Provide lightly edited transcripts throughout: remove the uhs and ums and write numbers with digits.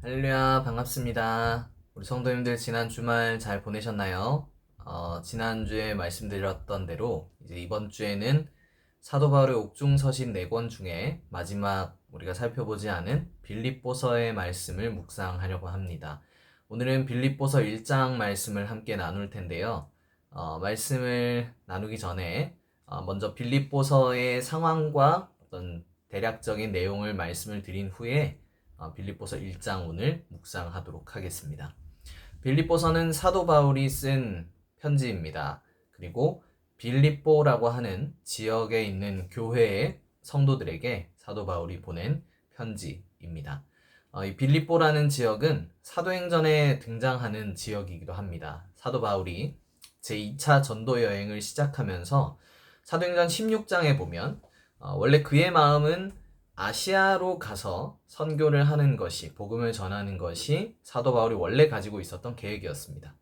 할렐루야, 반갑습니다. 우리 성도님들 지난 주말 잘 보내셨나요? 지난주에 말씀드렸던 대로 이제 이번 주에는 사도 바울의 옥중 서신 4권 중에 마지막 우리가 살펴보지 않은 빌립보서의 말씀을 묵상하려고 합니다. 오늘은 빌립보서 1장 말씀을 함께 나눌 텐데요. 말씀을 나누기 전에 먼저 빌립보서의 상황과 어떤 대략적인 내용을 말씀을 드린 후에 빌립보서 1장 오늘 묵상하도록 하겠습니다. 빌립보서는 사도 바울이 쓴 편지입니다. 그리고 빌립보라고 하는 지역에 있는 교회의 성도들에게 사도 바울이 보낸 편지입니다. 이 빌립보라는 지역은 사도행전에 등장하는 지역이기도 합니다. 사도 바울이 제2차 전도 여행을 시작하면서 사도행전 16장에 보면 원래 그의 마음은 아시아로 가서 선교를 하는 것이, 복음을 전하는 것이 사도 바울이 원래 가지고 있었던 계획이었습니다.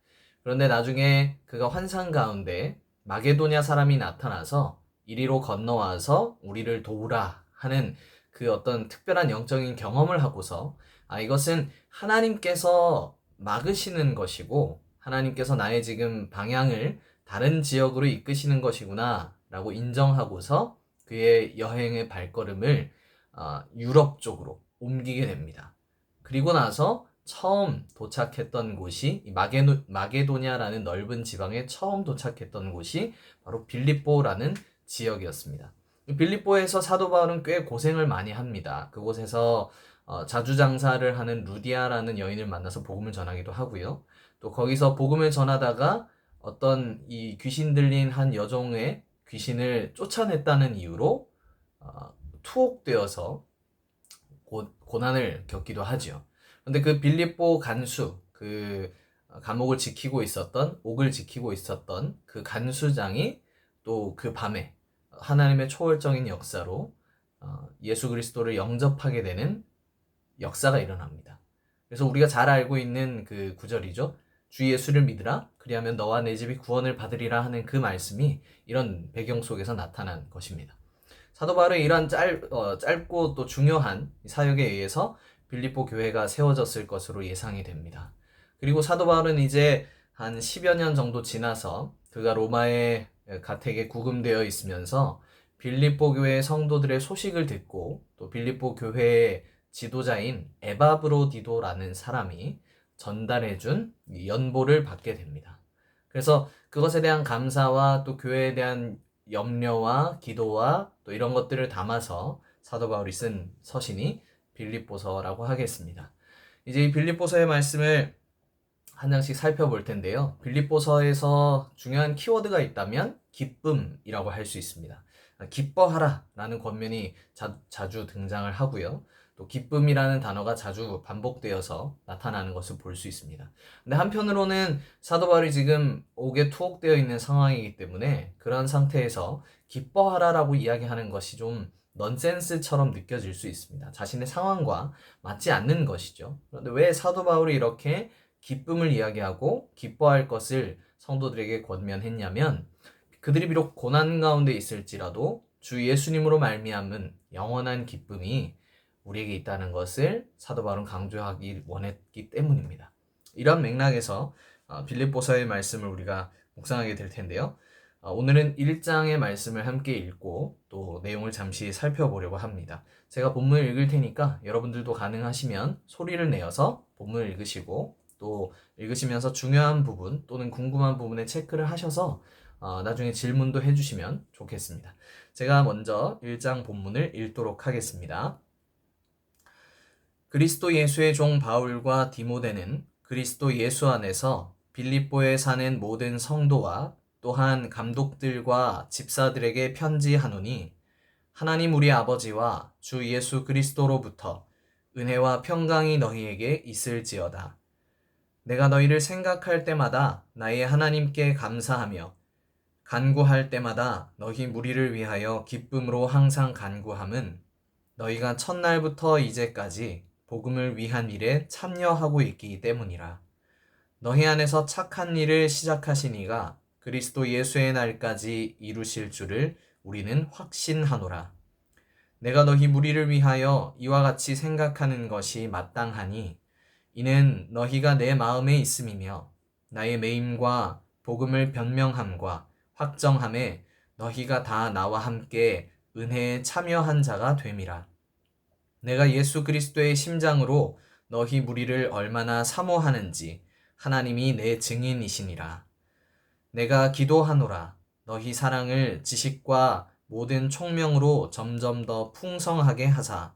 그런데 나중에 그가 환상 가운데 마게도냐 사람이 나타나서 이리로 건너와서 우리를 도우라 하는 그 어떤 특별한 영적인 경험을 하고서 이것은 하나님께서 막으시는 것이고 하나님께서 나의 지금 방향을 다른 지역으로 이끄시는 것이구나 라고 인정하고서 그의 여행의 발걸음을 유럽 쪽으로 옮기게 됩니다. 그리고 나서 처음 도착했던 곳이 마게도냐라는 넓은 지방에 처음 도착했던 곳이 바로 빌립보라는 지역이었습니다. 빌립보에서 사도 바울은 꽤 고생을 많이 합니다. 그곳에서 자주장사를 하는 루디아라는 여인을 만나서 복음을 전하기도 하고요. 또 거기서 복음을 전하다가 어떤 이 귀신 들린 한 여종의 귀신을 쫓아냈다는 이유로 투옥되어서 고난을 겪기도 하죠. 그런데 그 빌립보 간수, 그 감옥을 지키고 있었던, 옥을 지키고 있었던 그 간수장이 또 그 밤에 하나님의 초월적인 역사로 예수 그리스도를 영접하게 되는 역사가 일어납니다. 그래서 우리가 잘 알고 있는 그 구절이죠. 주 예수를 믿으라. 그리하면 너와 내 집이 구원을 받으리라 하는 그 말씀이 이런 배경 속에서 나타난 것입니다. 사도 바울의 이러한 짧고 또 중요한 사역에 의해서 빌립보 교회가 세워졌을 것으로 예상이 됩니다. 그리고 사도 바울은 이제 한 10여 년 정도 지나서 그가 로마의 가택에 구금되어 있으면서 빌립보 교회의 성도들의 소식을 듣고 또 빌립보 교회의 지도자인 에바브로디도라는 사람이 전달해준 연보를 받게 됩니다. 그래서 그것에 대한 감사와 또 교회에 대한 염려와 기도와 또 이런 것들을 담아서 사도 바울이 쓴 서신이 빌립보서라고 하겠습니다. 이제 이 빌립보서의 말씀을 한 장씩 살펴볼 텐데요. 빌립보서에서 중요한 키워드가 있다면 기쁨이라고 할 수 있습니다. 기뻐하라 라는 권면이 자주 등장을 하고요. 또 기쁨이라는 단어가 자주 반복되어서 나타나는 것을 볼 수 있습니다. 근데 한편으로는 사도 바울이 지금 옥에 투옥되어 있는 상황이기 때문에 그런 상태에서 기뻐하라라고 이야기하는 것이 좀 넌센스처럼 느껴질 수 있습니다. 자신의 상황과 맞지 않는 것이죠. 그런데 왜 사도 바울이 이렇게 기쁨을 이야기하고 기뻐할 것을 성도들에게 권면했냐면 그들이 비록 고난 가운데 있을지라도 주 예수님으로 말미암은 영원한 기쁨이 우리에게 있다는 것을 사도 바울은 강조하기 원했기 때문입니다. 이런 맥락에서 빌립보서의 말씀을 우리가 묵상하게 될 텐데요. 오늘은 1장의 말씀을 함께 읽고 또 내용을 잠시 살펴보려고 합니다. 제가 본문을 읽을 테니까 여러분들도 가능하시면 소리를 내어서 본문을 읽으시고 또 읽으시면서 중요한 부분 또는 궁금한 부분에 체크를 하셔서 나중에 질문도 해주시면 좋겠습니다. 제가 먼저 1장 본문을 읽도록 하겠습니다. 그리스도 예수의 종 바울과 디모데는 그리스도 예수 안에서 빌립보에 사는 모든 성도와 또한 감독들과 집사들에게 편지하노니 하나님 우리 아버지와 주 예수 그리스도로부터 은혜와 평강이 너희에게 있을지어다. 내가 너희를 생각할 때마다 나의 하나님께 감사하며 간구할 때마다 너희 무리를 위하여 기쁨으로 항상 간구함은 너희가 첫날부터 이제까지 복음을 위한 일에 참여하고 있기 때문이라. 너희 안에서 착한 일을 시작하신 이가 그리스도 예수의 날까지 이루실 줄을 우리는 확신하노라. 내가 너희 무리를 위하여 이와 같이 생각하는 것이 마땅하니 이는 너희가 내 마음에 있음이며 나의 매임과 복음을 변명함과 확정함에 너희가 다 나와 함께 은혜에 참여한 자가 됨이라. 내가 예수 그리스도의 심장으로 너희 무리를 얼마나 사모하는지 하나님이 내 증인이시니라. 내가 기도하노라. 너희 사랑을 지식과 모든 총명으로 점점 더 풍성하게 하사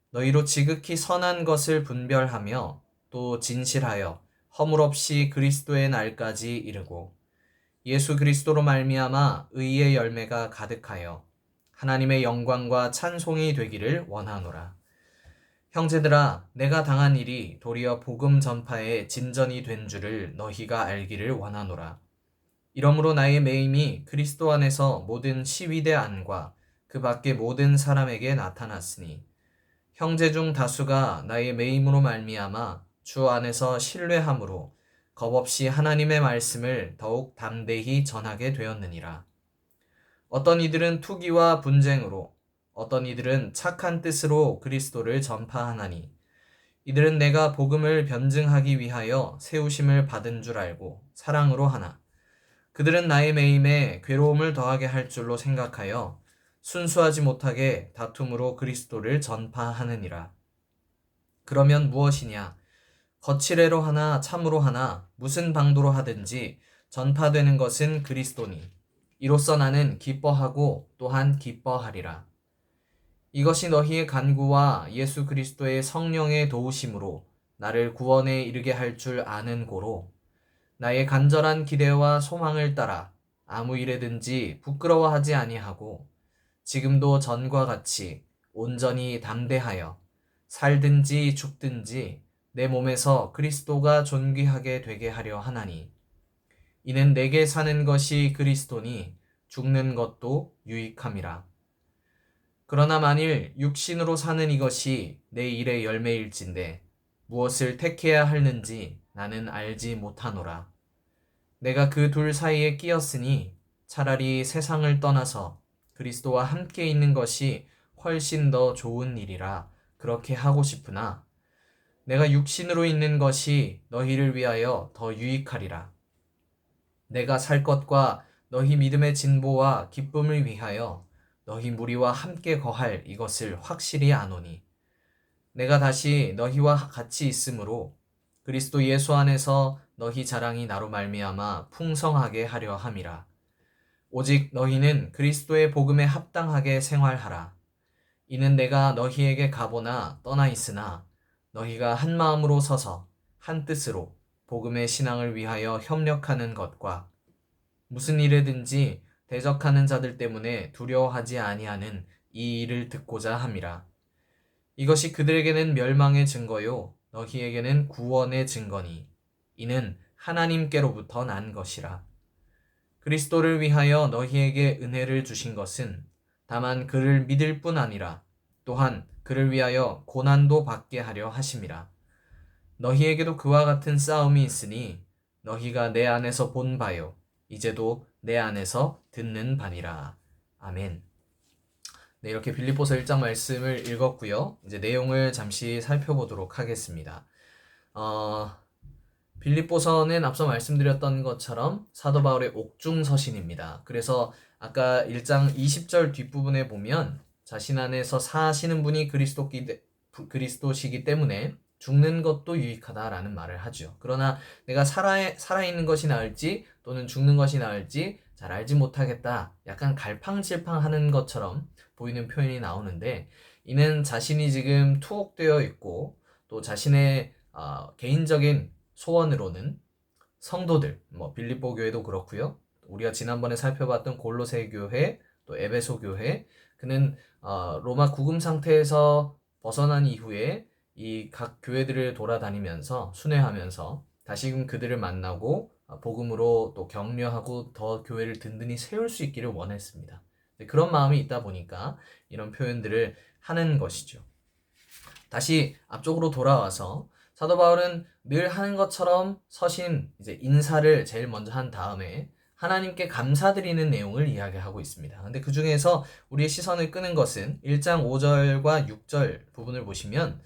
너희로 지극히 선한 것을 분별하며 또 진실하여 허물 없이 그리스도의 날까지 이르고 예수 그리스도로 말미암아 의의 열매가 가득하여 하나님의 영광과 찬송이 되기를 원하노라. 형제들아, 내가 당한 일이 도리어 복음 전파의 진전이 된 줄을 너희가 알기를 원하노라. 이러므로 나의 매임이 그리스도 안에서 모든 시위대 안과 그 밖의 모든 사람에게 나타났으니 형제 중 다수가 나의 매임으로 말미암아 주 안에서 신뢰함으로 겁없이 하나님의 말씀을 더욱 담대히 전하게 되었느니라. 어떤 이들은 투기와 분쟁으로 어떤 이들은 착한 뜻으로 그리스도를 전파하나니 이들은 내가 복음을 변증하기 위하여 세우심을 받은 줄 알고 사랑으로 하나 그들은 나의 매임에 괴로움을 더하게 할 줄로 생각하여 순수하지 못하게 다툼으로 그리스도를 전파하느니라. 그러면 무엇이냐? 거칠애로 하나 참으로 하나 무슨 방도로 하든지 전파되는 것은 그리스도니 이로써 나는 기뻐하고 또한 기뻐하리라. 이것이 너희의 간구와 예수 그리스도의 성령의 도우심으로 나를 구원에 이르게 할 줄 아는 고로 나의 간절한 기대와 소망을 따라 아무 일에든지 부끄러워하지 아니하고 지금도 전과 같이 온전히 담대하여 살든지 죽든지 내 몸에서 그리스도가 존귀하게 되게 하려 하나니 이는 내게 사는 것이 그리스도니 죽는 것도 유익함이라. 그러나 만일 육신으로 사는 이것이 내 일의 열매일진데 무엇을 택해야 하는지 나는 알지 못하노라. 내가 그 둘 사이에 끼었으니 차라리 세상을 떠나서 그리스도와 함께 있는 것이 훨씬 더 좋은 일이라 그렇게 하고 싶으나 내가 육신으로 있는 것이 너희를 위하여 더 유익하리라. 내가 살 것과 너희 믿음의 진보와 기쁨을 위하여 너희 무리와 함께 거할 이것을 확실히 아노니 내가 다시 너희와 같이 있으므로 그리스도 예수 안에서 너희 자랑이 나로 말미암아 풍성하게 하려 함이라. 오직 너희는 그리스도의 복음에 합당하게 생활하라. 이는 내가 너희에게 가보나 떠나 있으나 너희가 한 마음으로 서서 한 뜻으로 복음의 신앙을 위하여 협력하는 것과 무슨 일에든지 대적하는 자들 때문에 두려워하지 아니하는 이 일을 듣고자 함이라. 이것이 그들에게는 멸망의 증거요 너희에게는 구원의 증거니 이는 하나님께로부터 난 것이라. 그리스도를 위하여 너희에게 은혜를 주신 것은 다만 그를 믿을 뿐 아니라 또한 그를 위하여 고난도 받게 하려 하심이라. 너희에게도 그와 같은 싸움이 있으니 너희가 내 안에서 본 바요 이제도 내 안에서 듣는 바니라. 아멘. 네, 이렇게 빌립보서 1장 말씀을 읽었고요. 이제 내용을 잠시 살펴보도록 하겠습니다. 빌립보서는 앞서 말씀드렸던 것처럼 사도 바울의 옥중서신입니다. 그래서 아까 1장 20절 뒷부분에 보면 자신 안에서 사시는 분이 그리스도시기 때문에 죽는 것도 유익하다라는 말을 하죠. 그러나 내가 살아있는 것이 나을지 또는 죽는 것이 나을지 잘 알지 못하겠다. 약간 갈팡질팡하는 것처럼 보이는 표현이 나오는데 이는 자신이 지금 투옥되어 있고 또 자신의 개인적인 소원으로는 성도들, 빌립보 교회도 그렇고요. 우리가 지난번에 살펴봤던 골로새 교회, 또 에베소 교회, 그는 로마 구금 상태에서 벗어난 이후에 이 각 교회들을 돌아다니면서 순회하면서 다시금 그들을 만나고 복음으로 또 격려하고 더 교회를 든든히 세울 수 있기를 원했습니다. 그런 마음이 있다 보니까 이런 표현들을 하는 것이죠. 다시 앞쪽으로 돌아와서 사도 바울은 늘 하는 것처럼 서신 이제 인사를 제일 먼저 한 다음에 하나님께 감사드리는 내용을 이야기하고 있습니다. 근데 그 중에서 우리의 시선을 끄는 것은 1장 5절과 6절 부분을 보시면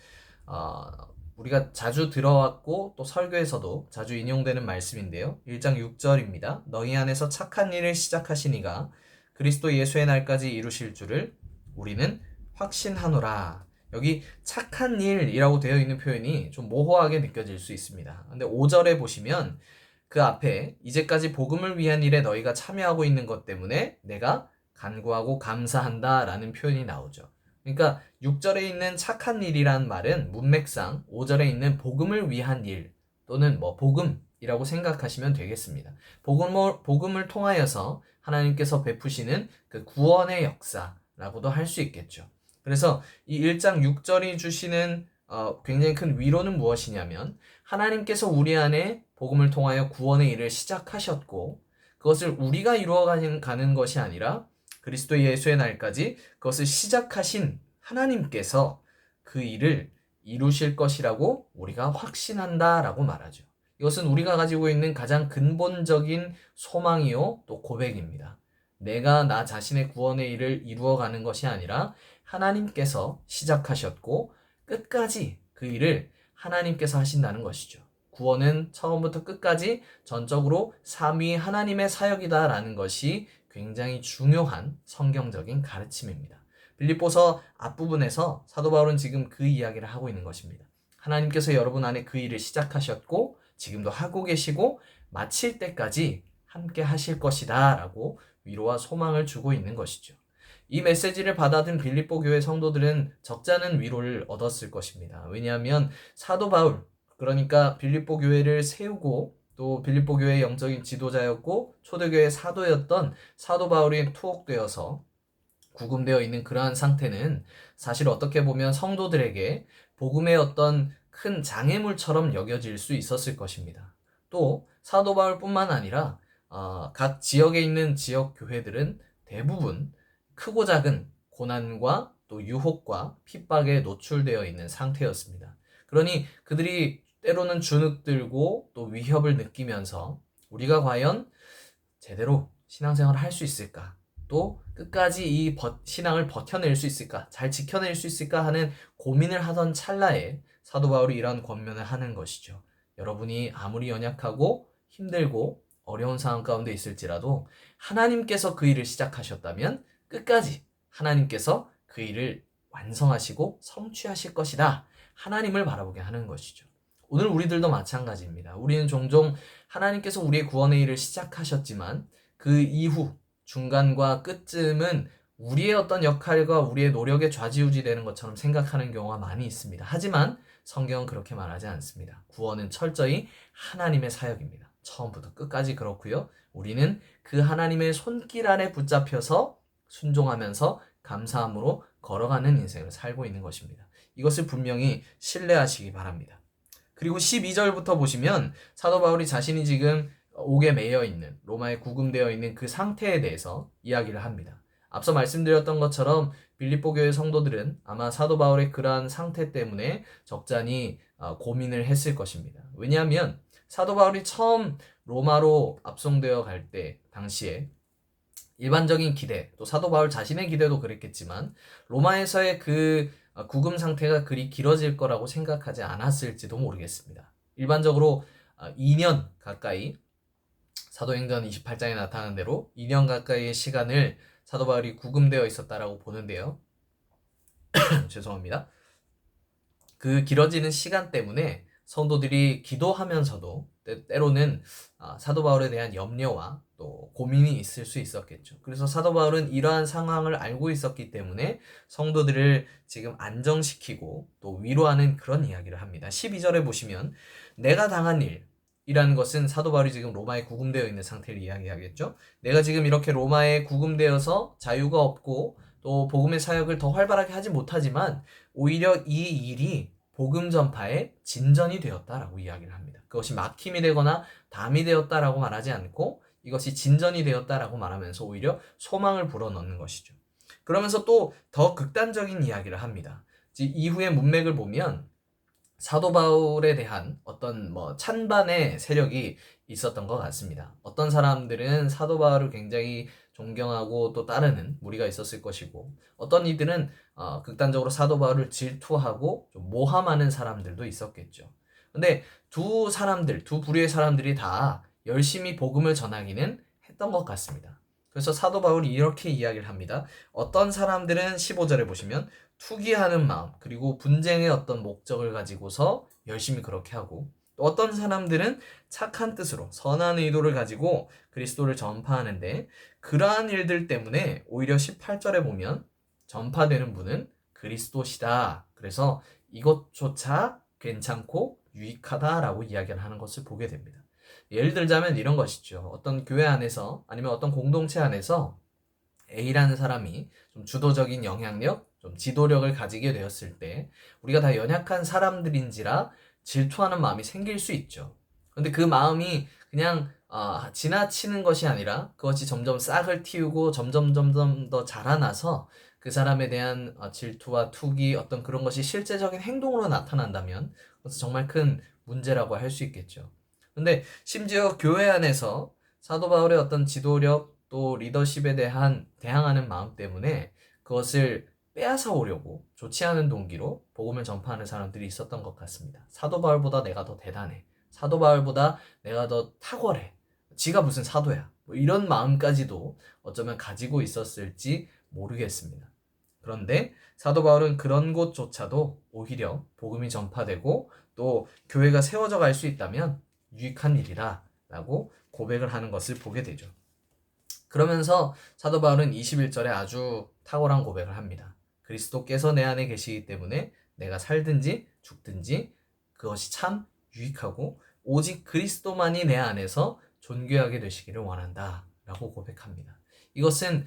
우리가 자주 들어왔고 또 설교에서도 자주 인용되는 말씀인데요. 1장 6절입니다. 너희 안에서 착한 일을 시작하시니가 그리스도 예수의 날까지 이루실 줄을 우리는 확신하노라. 여기 착한 일이라고 되어 있는 표현이 좀 모호하게 느껴질 수 있습니다. 근데 5절에 보시면 그 앞에 이제까지 복음을 위한 일에 너희가 참여하고 있는 것 때문에 내가 간구하고 감사한다 라는 표현이 나오죠. 그러니까 6절에 있는 착한 일이란 말은 문맥상 5절에 있는 복음을 위한 일 또는 복음이라고 생각하시면 되겠습니다. 복음을 통하여서 하나님께서 베푸시는 그 구원의 역사라고도 할 수 있겠죠. 그래서 이 1장 6절이 주시는 굉장히 큰 위로는 무엇이냐면 하나님께서 우리 안에 복음을 통하여 구원의 일을 시작하셨고 그것을 우리가 이루어가는 것이 아니라 그리스도 예수의 날까지 그것을 시작하신 하나님께서 그 일을 이루실 것이라고 우리가 확신한다라고 말하죠. 이것은 우리가 가지고 있는 가장 근본적인 소망이요 또 고백입니다. 내가 나 자신의 구원의 일을 이루어가는 것이 아니라 하나님께서 시작하셨고 끝까지 그 일을 하나님께서 하신다는 것이죠. 구원은 처음부터 끝까지 전적으로 삼위 하나님의 사역이다라는 것이 굉장히 중요한 성경적인 가르침입니다. 빌립보서 앞부분에서 사도 바울은 지금 그 이야기를 하고 있는 것입니다. 하나님께서 여러분 안에 그 일을 시작하셨고 지금도 하고 계시고 마칠 때까지 함께 하실 것이다 라고 위로와 소망을 주고 있는 것이죠. 이 메시지를 받아든 빌립보 교회 성도들은 적잖은 위로를 얻었을 것입니다. 왜냐하면 사도 바울, 그러니까 빌립보 교회를 세우고 또 빌립보 교회의 영적인 지도자였고 초대교회 사도였던 사도 바울이 투옥되어서 구금되어 있는 그러한 상태는 사실 어떻게 보면 성도들에게 복음의 어떤 큰 장애물처럼 여겨질 수 있었을 것입니다. 또 사도 바울뿐만 아니라 각 지역에 있는 지역 교회들은 대부분 크고 작은 고난과 또 유혹과 핍박에 노출되어 있는 상태였습니다. 그러니 그들이 때로는 주눅들고 또 위협을 느끼면서 우리가 과연 제대로 신앙생활을 할 수 있을까? 또 끝까지 이 신앙을 버텨낼 수 있을까? 잘 지켜낼 수 있을까? 하는 고민을 하던 찰나에 사도 바울이 이런 권면을 하는 것이죠. 여러분이 아무리 연약하고 힘들고 어려운 상황 가운데 있을지라도 하나님께서 그 일을 시작하셨다면 끝까지 하나님께서 그 일을 완성하시고 성취하실 것이다. 하나님을 바라보게 하는 것이죠. 오늘 우리들도 마찬가지입니다. 우리는 종종 하나님께서 우리의 구원의 일을 시작하셨지만 그 이후 중간과 끝쯤은 우리의 어떤 역할과 우리의 노력에 좌지우지 되는 것처럼 생각하는 경우가 많이 있습니다. 하지만 성경은 그렇게 말하지 않습니다. 구원은 철저히 하나님의 사역입니다. 처음부터 끝까지 그렇고요. 우리는 그 하나님의 손길 아래 붙잡혀서 순종하면서 감사함으로 걸어가는 인생을 살고 있는 것입니다. 이것을 분명히 신뢰하시기 바랍니다. 그리고 12절부터 보시면 사도 바울이 자신이 지금 옥에 매여 있는 로마에 구금되어 있는 그 상태에 대해서 이야기를 합니다. 앞서 말씀드렸던 것처럼 빌립보 교회 성도들은 아마 사도 바울의 그러한 상태 때문에 적잖이 고민을 했을 것입니다. 왜냐하면 사도 바울이 처음 로마로 압송되어 갈 때 당시에 일반적인 기대, 또 사도 바울 자신의 기대도 그랬겠지만 로마에서의 그 구금 상태가 그리 길어질 거라고 생각하지 않았을지도 모르겠습니다. 일반적으로 2년 가까이 사도행전 28장에 나타난 대로 2년 가까이의 시간을 사도 바울이 구금되어 있었다라고 보는데요. 죄송합니다. 그 길어지는 시간 때문에 성도들이 기도하면서도 때로는 사도 바울에 대한 염려와 또 고민이 있을 수 있었겠죠. 그래서 사도 바울은 이러한 상황을 알고 있었기 때문에 성도들을 지금 안정시키고 또 위로하는 그런 이야기를 합니다. 12절에 보시면 내가 당한 일이라는 것은 사도 바울이 지금 로마에 구금되어 있는 상태를 이야기하겠죠. 내가 지금 이렇게 로마에 구금되어서 자유가 없고 또 복음의 사역을 더 활발하게 하지 못하지만 오히려 이 일이 복음 전파의 진전이 되었다라고 이야기를 합니다. 그것이 막힘이 되거나 담이 되었다라고 말하지 않고 이것이 진전이 되었다라고 말하면서 오히려 소망을 불어넣는 것이죠. 그러면서 또 더 극단적인 이야기를 합니다. 이후의 문맥을 보면 사도 바울에 대한 어떤 뭐 찬반의 세력이 있었던 것 같습니다. 어떤 사람들은 사도 바울을 굉장히 존경하고 또 따르는 무리가 있었을 것이고, 어떤 이들은 극단적으로 사도 바울을 질투하고 좀 모함하는 사람들도 있었겠죠. 근데 두 부류의 사람들이 다 열심히 복음을 전하기는 했던 것 같습니다. 그래서 사도 바울이 이렇게 이야기를 합니다. 어떤 사람들은 15절에 보시면 투기하는 마음, 그리고 분쟁의 어떤 목적을 가지고서 열심히 그렇게 하고, 또 어떤 사람들은 착한 뜻으로 선한 의도를 가지고 그리스도를 전파하는데, 그러한 일들 때문에 오히려 18절에 보면 전파되는 분은 그리스도시다. 그래서 이것조차 괜찮고 유익하다라고 이야기를 하는 것을 보게 됩니다. 예를 들자면 이런 것이죠. 어떤 교회 안에서 아니면 어떤 공동체 안에서 A라는 사람이 좀 주도적인 영향력, 좀 지도력을 가지게 되었을 때 우리가 다 연약한 사람들인지라 질투하는 마음이 생길 수 있죠. 근데 그 마음이 그냥 지나치는 것이 아니라 그것이 점점 싹을 틔우고 점점 더 자라나서 그 사람에 대한 질투와 투기, 어떤 그런 것이 실제적인 행동으로 나타난다면 그것은 정말 큰 문제라고 할 수 있겠죠. 근데 심지어 교회 안에서 사도 바울의 어떤 지도력 또 리더십에 대한 대항하는 마음 때문에 그것을 빼앗아 오려고 좋지 않은 동기로 복음을 전파하는 사람들이 있었던 것 같습니다. 사도 바울보다 내가 더 대단해. 사도 바울보다 내가 더 탁월해. 지가 무슨 사도야. 뭐 이런 마음까지도 어쩌면 가지고 있었을지 모르겠습니다. 그런데 사도 바울은 그런 곳조차도 오히려 복음이 전파되고 또 교회가 세워져 갈 수 있다면 유익한 일이라 라고 고백을 하는 것을 보게 되죠. 그러면서 사도 바울은 21절에 아주 탁월한 고백을 합니다. 그리스도께서 내 안에 계시기 때문에 내가 살든지 죽든지 그것이 참 유익하고 오직 그리스도만이 내 안에서 존귀하게 되시기를 원한다 라고 고백합니다. 이것은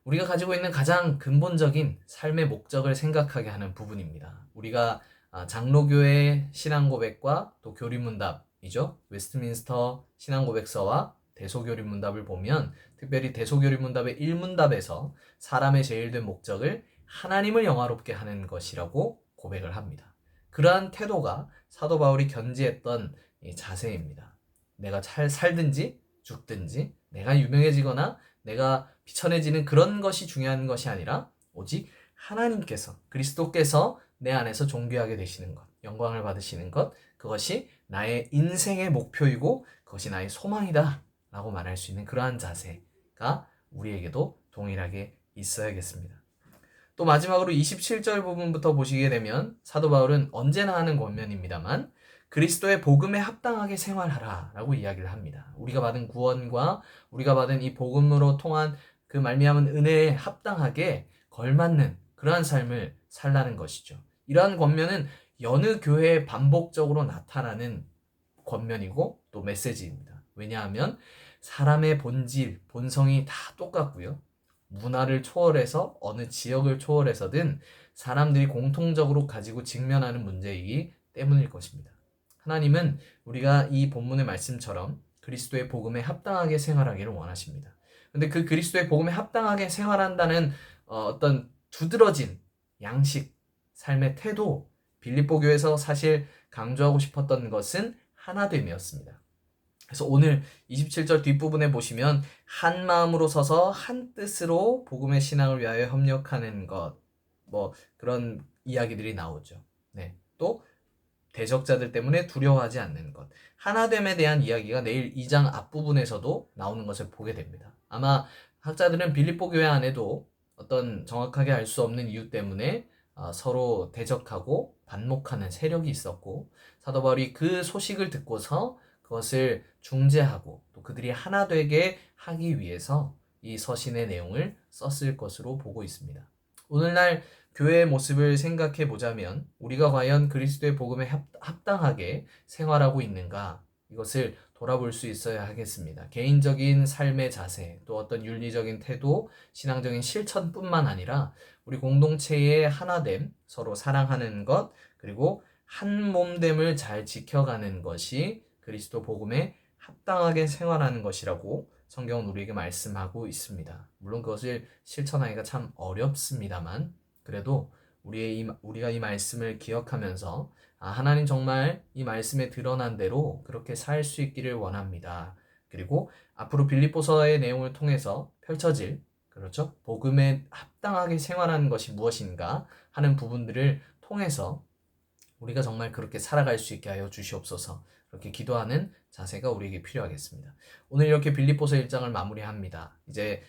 우리가 가지고 있는 가장 근본적인 삶의 목적을 생각하게 하는 부분입니다. 우리가 장로교의 신앙고백과 또 교리문답이죠. 웨스트민스터 신앙고백서와 대소교리문답을 보면 특별히 대소교리문답의 1문답에서 사람의 제일 된 목적을 하나님을 영화롭게 하는 것이라고 고백을 합니다. 그러한 태도가 사도 바울이 견지했던 자세입니다. 내가 잘 살든지 죽든지 내가 유명해지거나 내가 비천해지는 그런 것이 중요한 것이 아니라 오직 하나님께서 그리스도께서 내 안에서 존귀하게 되시는 것, 영광을 받으시는 것, 그것이 나의 인생의 목표이고 그것이 나의 소망이다 라고 말할 수 있는 그러한 자세가 우리에게도 동일하게 있어야겠습니다. 또 마지막으로 27절 부분부터 보시게 되면 사도 바울은 언제나 하는 권면입니다만 그리스도의 복음에 합당하게 생활하라 라고 이야기를 합니다. 우리가 받은 구원과 우리가 받은 이 복음으로 통한 그 말미암은 은혜에 합당하게 걸맞는 그러한 삶을 살라는 것이죠. 이러한 권면은 여느 교회에 반복적으로 나타나는 권면이고 또 메시지입니다. 왜냐하면 사람의 본질, 본성이 다 똑같고요. 문화를 초월해서 어느 지역을 초월해서든 사람들이 공통적으로 가지고 직면하는 문제이기 때문일 것입니다. 하나님은 우리가 이 본문의 말씀처럼 그리스도의 복음에 합당하게 생활하기를 원하십니다. 근데 그 그리스도의 복음에 합당하게 생활한다는 어떤 두드러진 양식, 삶의 태도, 빌립보 교회에서 사실 강조하고 싶었던 것은 하나됨이었습니다. 그래서 오늘 27절 뒷부분에 보시면 한 마음으로 서서 한 뜻으로 복음의 신앙을 위하여 협력하는 것, 뭐 그런 이야기들이 나오죠. 네. 또 대적자들 때문에 두려워하지 않는 것. 하나됨에 대한 이야기가 내일 2장 앞부분에서도 나오는 것을 보게 됩니다. 아마 학자들은 빌립보 교회 안에도 어떤 정확하게 알 수 없는 이유 때문에 서로 대적하고 반목하는 세력이 있었고 사도 바울이 그 소식을 듣고서 그것을 중재하고 또 그들이 하나 되게 하기 위해서 이 서신의 내용을 썼을 것으로 보고 있습니다. 오늘날 교회의 모습을 생각해 보자면 우리가 과연 그리스도의 복음에 합당하게 생활하고 있는가 이것을 돌아볼 수 있어야 하겠습니다. 개인적인 삶의 자세, 또 어떤 윤리적인 태도, 신앙적인 실천뿐만 아니라 우리 공동체의 하나됨, 서로 사랑하는 것, 그리고 한 몸됨을 잘 지켜가는 것이 그리스도 복음에 합당하게 생활하는 것이라고 성경은 우리에게 말씀하고 있습니다. 물론 그것을 실천하기가 참 어렵습니다만 그래도 우리가 이 말씀을 기억하면서 하나님 정말 이 말씀에 드러난 대로 그렇게 살 수 있기를 원합니다. 그리고 앞으로 빌립보서의 내용을 통해서 펼쳐질 그렇죠? 복음에 합당하게 생활하는 것이 무엇인가 하는 부분들을 통해서 우리가 정말 그렇게 살아갈 수 있게 하여 주시옵소서. 그렇게 기도하는 자세가 우리에게 필요하겠습니다. 오늘 이렇게 빌립보서 1장을 마무리합니다. 이제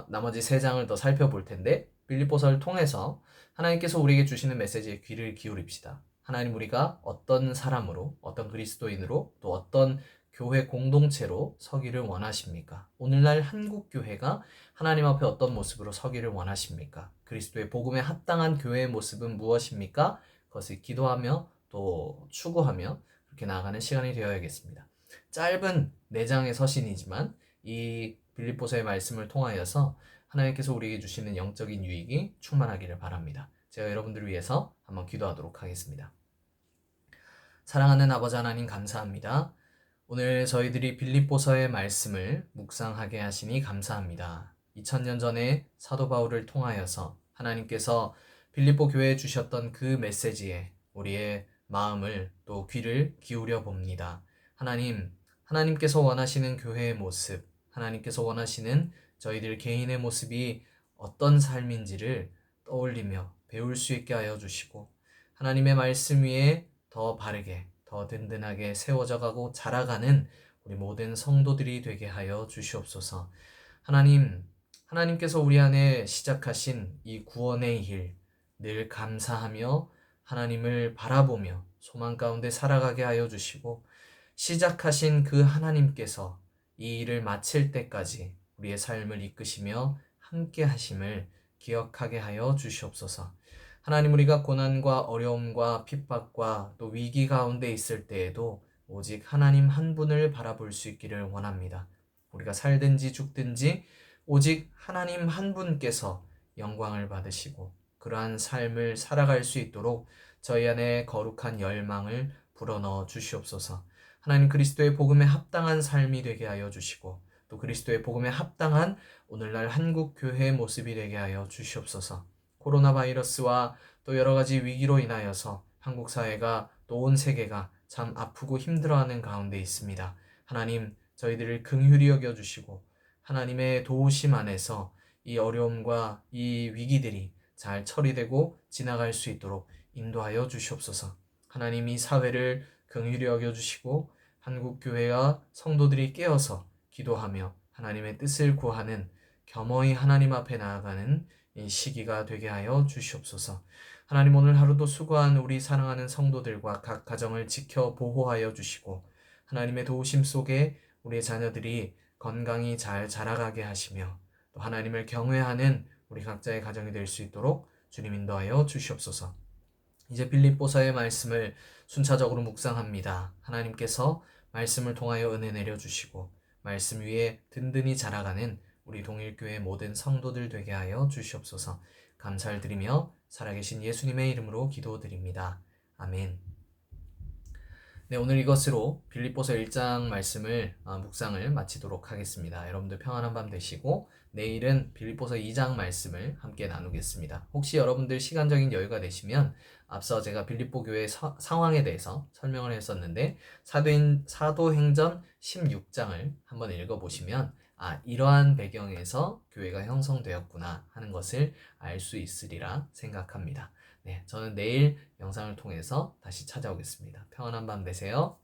나머지 3장을 더 살펴볼 텐데 빌립보서를 통해서 하나님께서 우리에게 주시는 메시지에 귀를 기울입시다. 하나님 우리가 어떤 사람으로, 어떤 그리스도인으로, 또 어떤 교회 공동체로 서기를 원하십니까? 오늘날 한국 교회가 하나님 앞에 어떤 모습으로 서기를 원하십니까? 그리스도의 복음에 합당한 교회의 모습은 무엇입니까? 그것을 기도하며 또 추구하며 그렇게 나아가는 시간이 되어야겠습니다. 짧은 4장의 서신이지만 이 빌립보서의 말씀을 통하여서 하나님께서 우리에게 주시는 영적인 유익이 충만하기를 바랍니다. 제가 여러분들을 위해서 한번 기도하도록 하겠습니다. 사랑하는 아버지 하나님 감사합니다. 오늘 저희들이 빌립보서의 말씀을 묵상하게 하시니 감사합니다. 2000년 전에 사도 바울을 통하여서 하나님께서 빌립보 교회에 주셨던 그 메시지에 우리의 마음을 또 귀를 기울여 봅니다. 하나님께서 원하시는 교회의 모습, 하나님께서 원하시는 저희들 개인의 모습이 어떤 삶인지를 떠올리며 배울 수 있게 하여 주시고 하나님의 말씀 위에 더 바르게, 더 든든하게 세워져 가고 자라가는 우리 모든 성도들이 되게 하여 주시옵소서. 하나님께서 우리 안에 시작하신 이 구원의 일, 늘 감사하며 하나님을 바라보며 소망 가운데 살아가게 하여 주시고 시작하신 그 하나님께서 이 일을 마칠 때까지 우리의 삶을 이끄시며 함께 하심을 기억하게 하여 주시옵소서. 하나님 우리가 고난과 어려움과 핍박과 또 위기 가운데 있을 때에도 오직 하나님 한 분을 바라볼 수 있기를 원합니다. 우리가 살든지 죽든지 오직 하나님 한 분께서 영광을 받으시고 그러한 삶을 살아갈 수 있도록 저희 안에 거룩한 열망을 불어넣어 주시옵소서. 하나님 그리스도의 복음에 합당한 삶이 되게 하여 주시고 또 그리스도의 복음에 합당한 오늘날 한국 교회의 모습이 되게 하여 주시옵소서. 코로나 바이러스와 또 여러 가지 위기로 인하여서 한국 사회가 또 온 세계가 참 아프고 힘들어하는 가운데 있습니다. 하나님 저희들을 긍휼히 여겨 주시고 하나님의 도우심 안에서 이 어려움과 이 위기들이 잘 처리되고 지나갈 수 있도록 인도하여 주시옵소서. 하나님 이 사회를 긍휼히 여겨 주시고 한국 교회와 성도들이 깨어서 기도하며 하나님의 뜻을 구하는 겸허히 하나님 앞에 나아가는 이 시기가 되게 하여 주시옵소서. 하나님 오늘 하루도 수고한 우리 사랑하는 성도들과 각 가정을 지켜 보호하여 주시고 하나님의 도우심 속에 우리의 자녀들이 건강히 잘 자라가게 하시며 또 하나님을 경외하는 우리 각자의 가정이 될 수 있도록 주님 인도하여 주시옵소서. 이제 빌립보서의 말씀을 순차적으로 묵상합니다. 하나님께서 말씀을 통하여 은혜 내려주시고 말씀 위에 든든히 자라가는 우리 동일교회 모든 성도들 되게 하여 주시옵소서. 감사를 드리며 살아계신 예수님의 이름으로 기도드립니다. 아멘. 네, 오늘 이것으로 빌립보서 1장 말씀을 묵상을 마치도록 하겠습니다. 여러분들 평안한 밤 되시고 내일은 빌립보서 2장 말씀을 함께 나누겠습니다. 혹시 여러분들 시간적인 여유가 되시면 앞서 제가 빌립보 교회 상황에 대해서 설명을 했었는데 사도행전 16장을 한번 읽어보시면 이러한 배경에서 교회가 형성되었구나 하는 것을 알 수 있으리라 생각합니다. 네, 저는 내일 영상을 통해서 다시 찾아오겠습니다. 평안한 밤 되세요.